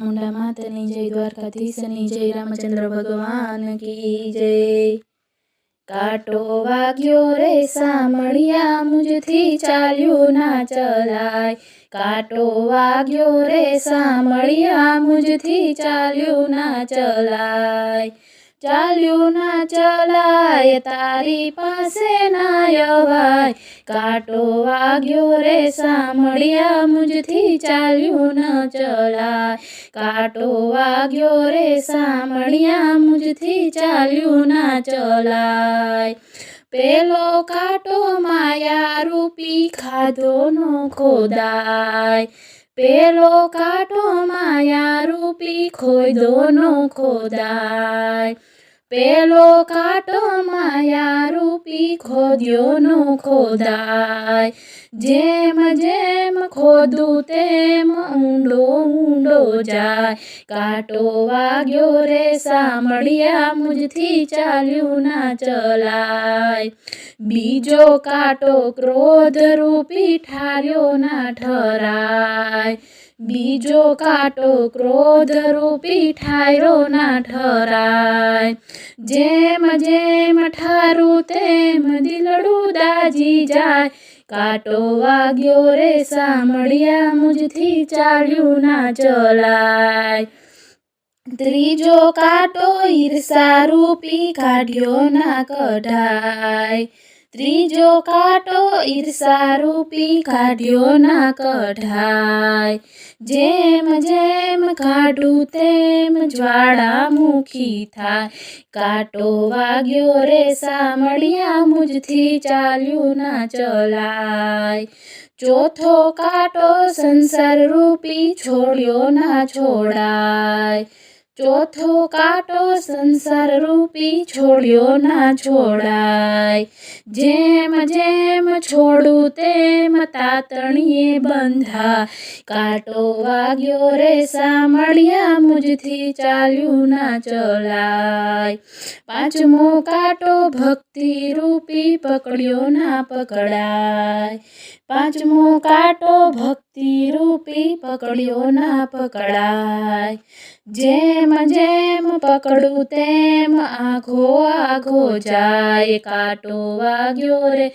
ચામુંડા માતની જય, દ્વારકાધીશની જય, રામચंद्र भगवान की जय। काटो वाग्यो रे सामळिया मुझथी चाल्यू ना चलाय, काटो वाग्यो रे सामळिया मुझथी चाल्यू ना चलाय, चाल्यू ना चलाय तारी पासे ना यवाय, काटो वाग्यो रे सामळिया मुझथी चाल्यू न चलाय, काटो वाग्यो रे सामळिया मुझथी चाल्यू ना चलाय। पेलो काटो माया रूपी खाधो नो खोदाय, पेलो काटो माया रूपी खोदो नो खोदाय, पेलो काटो माया रूपी खोद्यो नो खोदाय। जेम जेम खोदू तेम ऊंडो ऊंडो जाय, काटो वाग्यो रे सामळिया मुझथी चाल्यू ना चलाय। बीजो काटो क्रोध रूपी ठार्यो ना ठराय, बीजो काटो क्रोध रूपी ठार्यो ना ठराय। जेम जेम ठारू तेम दिलडू दाजी जाय, काटो वाग्यो रे सामळिया मुझथी चाल्यू ना चलाय। त्रीजो काटो ईर्षा रूपी काढ्यो ना कढाय, त्रीजो काटो ईर्षा रूपी काढ्यो ना कढाय। जेम जेम काढू तेम ज्वाळामुखी थाय, काटो वाग्यो रे सामळिया मुझथी चाल्यू ना चलाय। चौथो काटो संसार रूपी छोड्यो ना छोड़ाय, चौथो काटो संसार रूपी छोड्यो ना छोड़ाय। जेम जेम छोड़ू तेम तातणिये बंधा, काटो वाग्यो रे सामळिया मुझथी चाल्यू ना चलाय। पांचमो काटो भक्ति रूपी पकड़्यो ना पकड़ाय, पांचमो काटो भक्ति रूपी पकड़्यो ना पकड़ाय। जेम जेम पकड़ू तेम आघो आघो जाय, काटो वाग्यो रे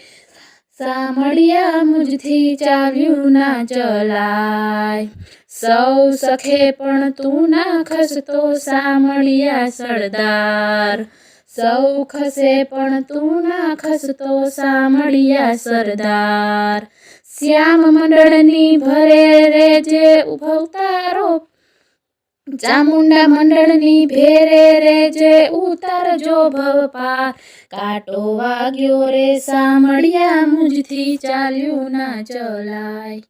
सामळिया मुझथी चाल्यू ना चलाय। सौ सखे पण तू ना खसतो सामळिया सरदार, सौ खसे पण तू ना खसतो सामळिया सरदार। श्याम मंडळनी भरे रे जे उभवतारो, चामुंडा मंडळनी भेरे रे जे उतारजो भव पार, काटो वाग्यो रे सामळिया मुझथी चाल्यू ना चलाय।